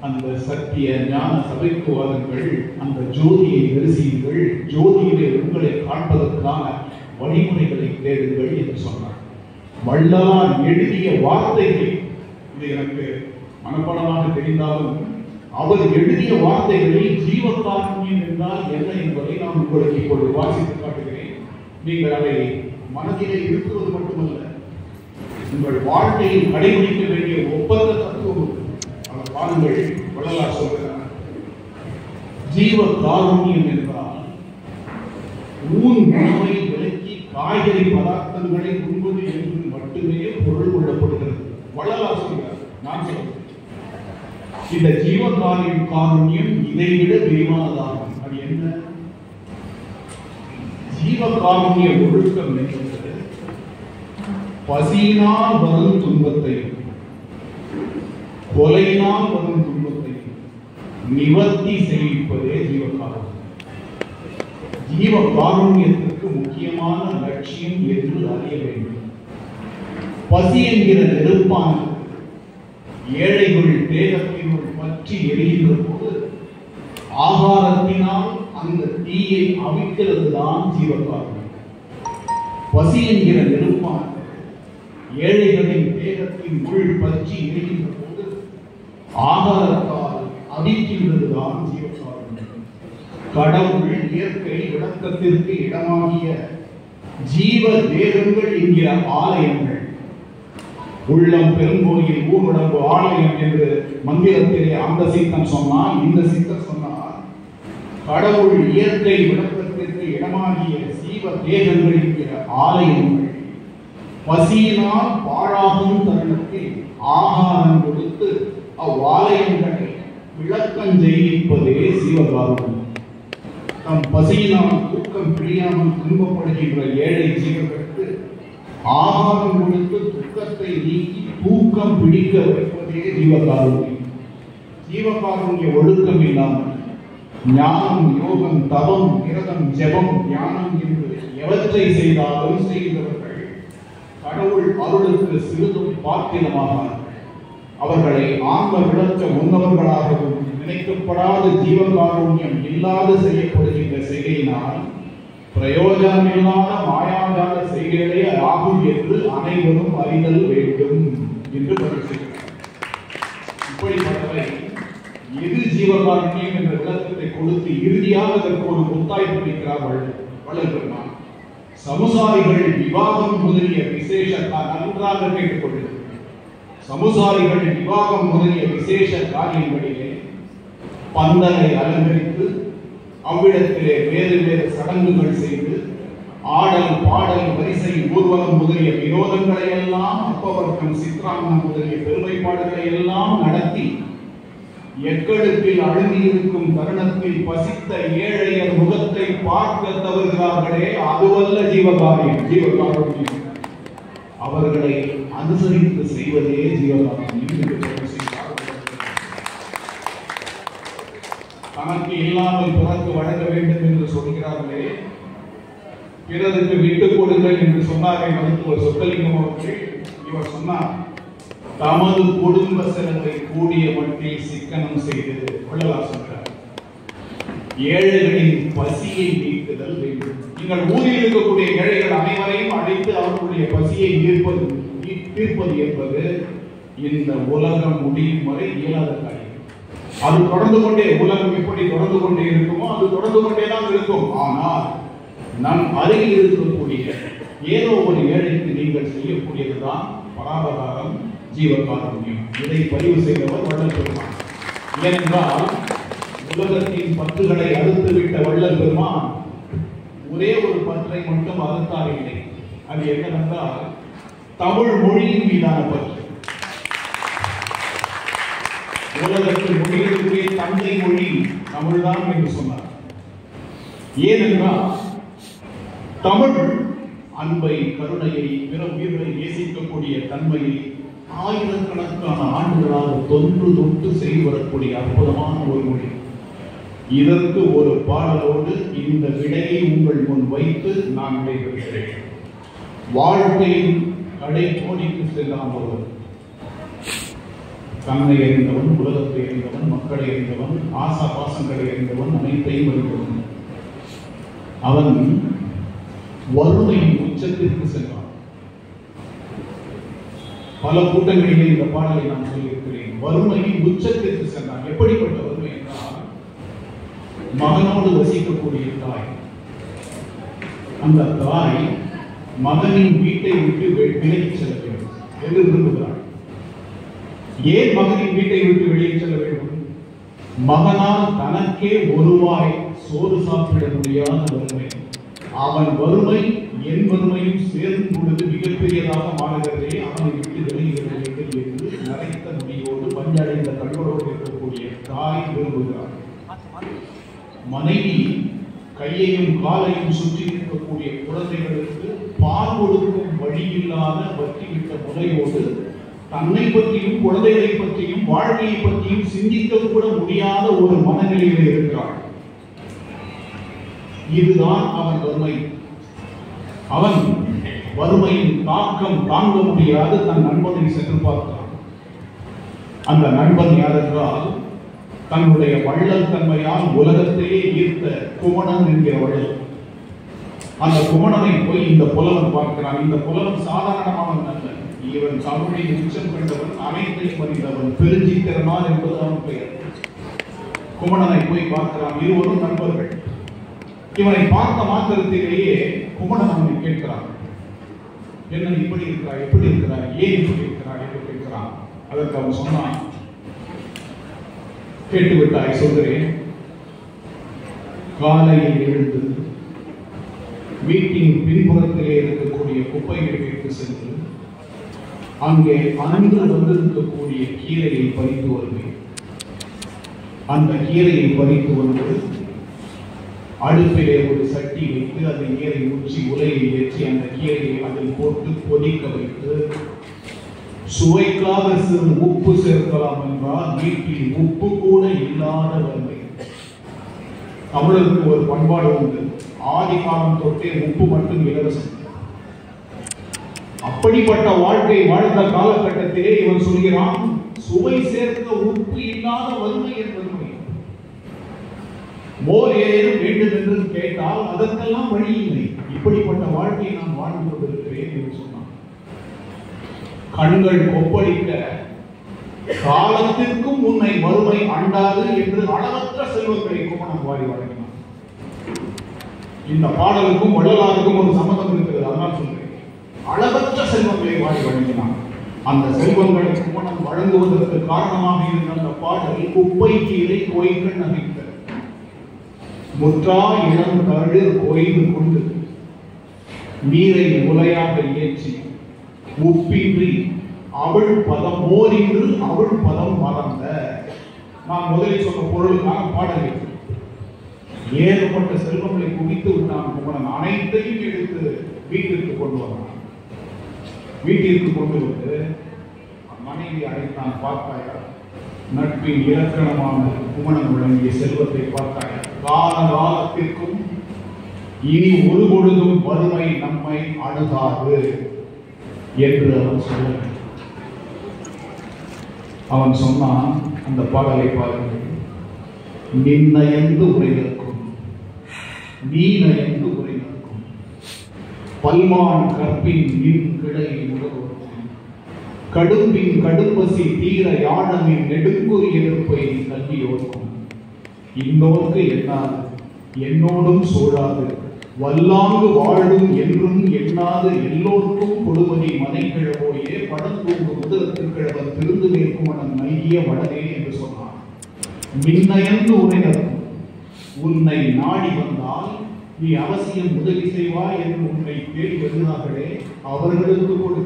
அந்த சத்திய ஞான சபைக்கு வாருங்கள், அந்த ஜோதியை தரிசியுங்கள், ஜோதியிலே உங்களை காண்பதற்கான வழிமுறைகளை தேடுங்கள் என்று சொன்னார். வள்ளலார் எழுதிய வார்த்தைகள் இது எனக்கு மனப்பாடமாக தெரிந்தாலும் அவர் எழுதிய வார்த்தைகளில் ஜீவகாருண்யம் என்றால் என்ன என்பதை நான் உங்களுக்கு இப்பொழுது வாசித்து காட்டுகிறேன். நீங்கள் அதை மனதிலே இருக்குவது மட்டுமல்ல, உங்கள் வாழ்க்கையில் கடைபிடிக்க வேண்டிய ஒப்பந்த தத்துவம். அவர் பாருங்கள், வள்ளலார் சொல்கிறார், ஜீவகாருண்யம் என்றால் ஊன் உணவை விலக்கி காய்கறி பதார்த்தங்களை உண்பது என்று மட்டுமே பொருள் கொள்ளப்படுகிறது. வள்ளலார் சொல்கிறார், நான் சொல்கிறேன். இந்த ஜீவகாருண்யம் இதைவிட விரிவானதாகும். அது என்ன? ஜீவகாருண்ய ஒழுக்கம் என்பது பசியினால் வரும் துன்பத்தையும் கொலையினால் வரும் துன்பத்தையும் நிவர்த்தி செய்விப்பதே ஜீவகாருண்யம். ஜீவகாருண்யத்திற்கு முக்கியமான லட்சியம் என்று அறிய வேண்டும். பசி என்கிற நெருப்பானது ஏழைகள் தேகத்தினுள் பற்றி எரிகின்ற போது ஆகாரத்தினால் அந்த தீயை அவிக்கிறது தான் ஜீவகாருண்யம். பசி என்கிற நெருப்பானது ஏழைகளின் தேகத்தின் உள் பற்றி எரிகின்ற போது ஆகாரத்தால் அவிக்கின்றது தான் ஜீவகாருண்யம். கடவுள் இயற்கை விளக்கத்திற்கு இடமாகிய ஜீவ தேகங்கள் என்கிற ஆலயங்கள், உள்ளம் பெருங்கோயில் ஊருடம்பு ஆலயம் என்று மந்திரத்திலே அந்த சித்தன் சொன்னார். இந்த சித்தன் சொன்னார், கடவுள் இயற்கை விளக்கத்திற்கு இடமாகிய ஜீவ தேகங்கள் என்கிற ஆலயங்கள் பசியினால் பாழாகும் தருணத்தில் ஆகாரம் கொடுத்து அவ்வாலயங்களை விளக்கம் செய்விப்பதே ஜீவகாருண்யம். தம் பசியினால் தூக்கம் பிடியாமல் துன்பப்படுகின்ற ஏழை ஜீவர்களுக்கு ஆகாரம் கொடுத்து துக்கத்தை நீக்கி தூக்கம் பிடிக்க வைப்பதே ஜீவகாருண்யம். ஜீவகாருண்ய ஒழுக்கம் இல்லாமல் ஞானம், யோகம், தவம், விரதம், ஜெபம், ஞானம் என்று எவற்றை செய்தாலும் செய்தவர்கள் கடவுள் அருளுக்கு சிறிதும் பாத்திரமானார்கள். அவர்களை ஆன்ம விளக்க முன்னவர்களாகவும் நினைக்கப்படாத ஜீவகாருண்யம் இல்லாது செய்யப்படுகின்ற செய்கையினால் பிரயோஜனமில்லாத மாயாஜால செய்கைகளே ஆகும் என்று அனைவரும் அறிதல் வேண்டும் என்று பரிசுகிறார். இப்படிப்பட்டவை எது ஜீவகாருண்யம் என்ற விளக்கத்தை கொடுத்து இறுதியாக அதற்கு ஒரு முத்தாய் பிடிக்கிறார் வள்ளல் பெருமான். சமுசாரிகள் விவாகம் முதலிய விசேஷ நன்றாக கேட்டுக்கொள்கிறது. சமுசாரிகள் விவாகம் முதலிய விசேஷ காரியங்களிலே பந்தலை அலங்கரித்து அவ்விடத்திலே வேறு வேறு சடங்குகள் செய்து ஆடல், பாடல், வரிசை, ஊர்வலம் முதலிய வினோதங்களை எல்லாம், அப்பவர்க்கம், சித்ராங்கனம் முதலிய பெருமைப்பாடுகளை எல்லாம் நடத்தி எக்கடுப்பில் அழுந்தியிருக்கும் தருணத்தில் பசித்த ஏழையர் முகத்தை பார்க்க தவறுகிறார்களே, அதுவல்ல ஜீவகாருண்யம். அவர்களை அனுசரித்து செய்வதே ஜீவகாருண்யம். தனக்கு இல்லாமல் பிறகு வழங்க வேண்டும் என்று சொல்கிறார்களே, பிறருக்கு விட்டுக் கொடுங்கள் என்று சொன்னாரே மருத்துவர் சொக்கலிங்கம் அவர்கள். இவர் சொன்னார், தமது குடும்ப செலவை கூடிய மட்டில் சிக்கனம் செய்து வள்ளலார் சொல்றார், ஏழைகளின் பசியை நீக்குதல் வேண்டும். நீங்கள் ஊரில் இருக்கக்கூடிய ஏழைகள் அனைவரையும் அழைத்து அவர்களுடைய பசியை தீர்ப்பது என்பது இந்த உலகம் முடியும் வரை இயலாத காரியம். அது தொடர்ந்து கொண்டே, உலகம் எப்படி தொடர்ந்து கொண்டே இருக்குமோ அது தொடர்ந்து கொண்டேதான் இருக்கும். ஆனால் நம் அருகில் இருக்கக்கூடிய ஏதோ ஒரு ஏழைக்கு நீங்கள் செய்யக்கூடியதுதான் பராபகாரம், ஜீவகாருண்யம். இதை பதிவு செய்தவர் வள்ளல் பெருமான். ஏனென்றால் உலகத்தின் பற்றுகளை அறுத்துவிட்ட வள்ளல் பெருமான் ஒரே ஒரு பற்றை மட்டும் அறுத்தார் இல்லை. அது என்னவென்றால் தமிழ் மொழியின் மீதான பற்று. உலகத்தில் மொழிகளுக்குரிய தந்தை மொழி தமிழ்தான் என்று சொன்னார். ஏனென்றால் தமிழ் அன்பை, கருணையை, பிற உயிர்களை நேசிக்கக்கூடிய தன்மையை ஆயிரக்கணக்கான ஆண்டுகளாக தொன்று தொட்டு செய்து வரக்கூடிய அற்புதமான ஒரு மொழி. இதற்கு ஒரு பாடலோடு இந்த விடையை உங்கள் முன் வைத்து நான் விடைபெறுகிறேன். வாழ்க்கையின் கடை கோடிக்கு செல்லாமல் ஒருவர் தன்னை அறிந்தவன், உலகத்தை அறிந்தவன், மக்களை அறிந்தவன், ஆசா பாசங்களை அறிந்தவன், அனைத்தையும் அறிந்தவன். அவன் வறுமையின் உச்சத்திற்கு சென்றான். பல கூட்டங்களிலே இந்த பாடலை நான் சொல்லியிருக்கிறேன். வறுமையின் உச்சத்திற்கு சென்றான். எப்படிப்பட்ட வறுமை என்றால், மகனோடு வசிக்கக்கூடிய தாய், அந்த தாய் மகனின் வீட்டை விட்டு விலகி செல்ல வேண்டும் என்று விரும்புகிறாள். ஏன் மகனின் வீட்டை விட்டு வெளியே செல்ல வேண்டும்? மகனால் தனக்கே ஒருவாய் சோறு சாப்பிட முடியாத வறுமை. அவன் வறுமை என் வறுமையும் சேர்ந்து பொழுது மிகப்பெரியதாக மாறுகிறதே, அவனை விட்டு வெளியிடுகிறது என்று நரைத்த முடியோடு பஞ்சடைந்த கண்ணோடு இருக்கக்கூடிய தாய் விரும்புகிறார். மனைவி கையையும் காலையும் சுற்றி இருக்கக்கூடிய குழந்தைகளுக்கு பால் கொடுக்கும் வழியில்லாத வற்றிவிட்ட முறையோடு தன்னை பற்றியும் குழந்தைகளை பற்றியும் வாழ்க்கையை பற்றியும் சிந்திக்க கூட முடியாத ஒரு மனநிலையில் இருக்கிறார். இதுதான் அவன் வறுமை. அவன் வறுமையின் தாக்கம் தாங்க முடியாது தன் நண்பனை சென்று பார்த்தான். அந்த நண்பன் யார் என்றால், தன்னுடைய வள்ளல் தன்மையால் உலகத்தையே ஈர்த்த குமணன் என்கிற வள்ளல். அந்த குமணனை போய் இந்த புலவன் பார்க்கிறான். இந்த புலவன் சாதாரணமானவன் அல்ல. இவன் தமிழின் உச்சம் கண்டவன், அனைத்தையும் அறிந்தவன், பெருஞ்சித்திரனார் என்பது அவன் பெயர். குமணனை போய் பார்க்கிறான். இருவரும் நண்பர்கள். இவனை பார்த்த மாத்திரத்திலேயே குமணன் அவனை கேட்கிறான், என்ன இப்படி இருக்கிறாய், எப்படி இருக்கிறாய், ஏன் இப்படி இருக்கிறாய் என்று கேட்கிறான். அதற்கு அவன் சொன்னான், கேட்டுவிட்டாய், சொல்கிறேன். காலையில் எழுந்து வீட்டின் பின்புறத்திலே இருக்கக்கூடிய குப்பை வீட்டிற்கு சென்று அங்கே அன்று வந்திருக்கக்கூடிய கீரையை பறித்து வருவேன். அந்த கீரையை பறித்து வந்து அடுப்பிலே ஒரு சட்டி வைத்து அதை நீரை ஊற்றி உலையை ஏற்றி அந்த கீரையை அதில் போட்டு கொதிக்க வைத்து சுவைக்காக சிறு உப்பு சேர்க்கலாம் என்றால் வீட்டில் உப்பு கூட இல்லாத வறுமை. தமிழருக்கு ஒரு பண்பாடு உண்டு. ஆதி காலம் தொட்டே உப்பு மட்டும் இலவசம். அப்படிப்பட்ட வாழ்க்கை வாழ்ந்த காலகட்டத்திலே இவன் சொல்கிறான், சுவை சேர்க்க உப்பு இல்லாத வறுமை என்பது. மோர் ஏதேனும் வேண்டும் என்று கேட்டால் அதற்கெல்லாம் வழி இல்லை. இப்படிப்பட்ட வாழ்க்கையை நான் வாழ்ந்து கொண்டிருக்கிறேன் என்று சொன்னான். கண்கள் கொப்பளிக்க காலத்திற்கும் உன்னை வறுமை அண்டாது என்று அளவற்ற செல்வங்களை குமணன் வாரி வழங்கினான். இந்த பாடலுக்கும் வள்ளலாருக்கும் ஒரு சம்பந்தம் இருக்கிறது. அதனால் சொல்றேன், அளவற்ற செல்வங்களை வாரி வழங்கினான். அந்த செல்வங்களை குமணன் வழங்குவதற்கு காரணமாக இருந்த அந்த பாடல் குப்பை கீரை கோய்கள் நகைத்த முற்றா இளம் தளிர் கோய்ந்து கொண்டு நீரை உலையாக ஏற்றி உப்பின்றி அவள் பதம் மோரின்று அவள் பதம் மறந்த. நான் முதலில் சொன்ன பொருளுக்கான பாடல். ஏகப்பட்ட செல்வங்களை குவித்து விட்டான் குமணன். அனைத்தையும் எடுத்து வீட்டிற்கு கொண்டு வந்தான். வீட்டிற்கு கொண்டு வந்து மனைவி அழைத்தான். பார்த்தாயா, நட்பின் இலக்கணமான குமணன் வழங்கிய செல்வத்தை பார்த்தாயா, காலகாலத்திற்கும் இனி ஒரு பொழுதும் வறுமை நம்மை அணுகாது என்று அவன் சொல்ல. அவன் சொன்னான், அந்த பாடலை பாருங்கள். நின்னயந்து உரைதற்கும் நீ நயந்து உரைதற்கும் பல்மான் கற்பின் நின் கிளை உலகோர்க்கும் கடும்பின் கடும்பசி தீர யாழமின் நெடுங்குறி எதிர்ப்பை கல்வியோர்க்கும் இன்னோர்க்கு எண்ணாது என்னோடும் சூழாது வல்லாங்கு வாழும் என்றும் எண்ணாது எல்லோருக்கும் கொடுமதி மனைக்கிழவோயே படத்தூங்கு முதலத்திற்கிழவன் திருந்து மேற்குமணன் நைகிய வடனே என்று சொன்னான். மின்னயந்து உரைதற்கும் உன்னை நாடி வந்தால் நீ அவசியம் உதவி செய்வாய் என்று உன்னை தேடி வருகிறார்களே அவர்களுக்கு கொடு.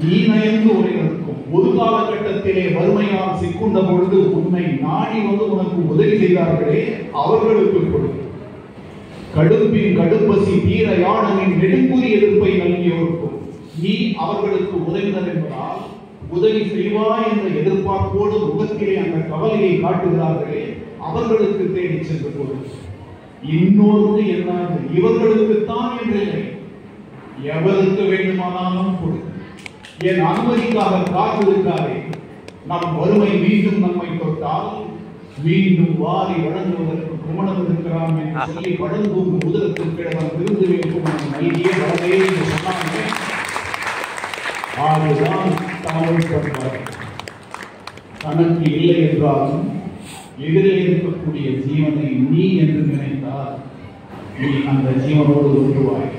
நீ நயந்து உரைதற்கும் ஒரு காலகட்டத்திலே வறுமையால் சிக்குண்ட பொழுது உன்னை நாடி வந்து உனக்கு உதவி செய்தார்களே அவர்களுக்கு கொடு. கடும்பின் கடும்பசி தீர யாழனின் நெடுங்குறி எதிர்ப்பை நல்கியோருக்கும் நீ அவர்களுக்கு உதவினர் என்பதால் உதவி செய்வாய் என்ற எதிர்பார்ப்போடு முகத்திலே அந்த கவலையை காட்டுகிறார்களே அவர்களுக்கு தேடி சென்று கொடு. இன்னொருக்கு என்னாது இவர்களுக்குத்தான் என்றில்லை, எவருக்கு வேண்டுமானாலும் கொடு. என் அனுமதிக்காக காத்திருக்காதே. நம் வறுமை மீண்டும் நம்மை தொட்டால் மீண்டும் வாரி வழங்குவதற்கு குமணன் இருக்கிறான் என்று சொல்லி வழங்கும் உதரத்திற்கு இடம் விருந்து வேண்டும் நல்கிய வரவே என்று சொன்னாங்க. அதுதான் தமிழ் பண்பாடு. தனக்கு இல்லை என்றாலும் எதிரே இருக்கக்கூடிய ஜீவனை நீ என்று நினைத்தால் நீ அந்த ஜீவனோடு ஒன்றுவாய்.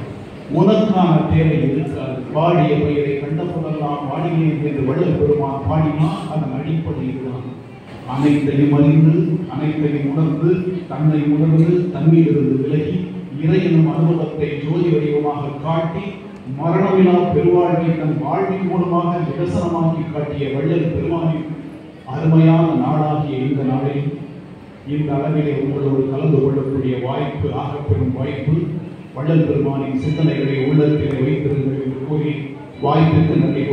உனக்கான தேவை இருக்காது. பாடிய பெயரை கண்டபோதெல்லாம் பாடினேன் என்று வள்ளல் பெருமான் பாடினான். அதன் அடிப்படையில் தான் அனைத்தையும் அறிந்து அனைத்தையும் உணர்ந்து தன்னை உணர்ந்து தன்னிலிருந்து விலகி இறை எனும் அனுபவத்தை ஜோதி வடிவமாக காட்டி மரணமில்லா பெருவாழ்வை தன் வாழ்வின் மூலமாக நிதர்சனமாக்கி காட்டிய வள்ளல் பெருமானின் அருமையான நாடாகிய இந்த நாளில் இந்த அளவிலே உங்களோடு கலந்து கொள்ளக்கூடிய வாய்ப்பு, ஆகப்பெறும் வாய்ப்பு, வள்ளல் பெருமானின் சிந்தனைகளை உள்ளத்திலே வைத்திருங்கள் என்று கூறி வாய்ப்புக்கு நன்றி.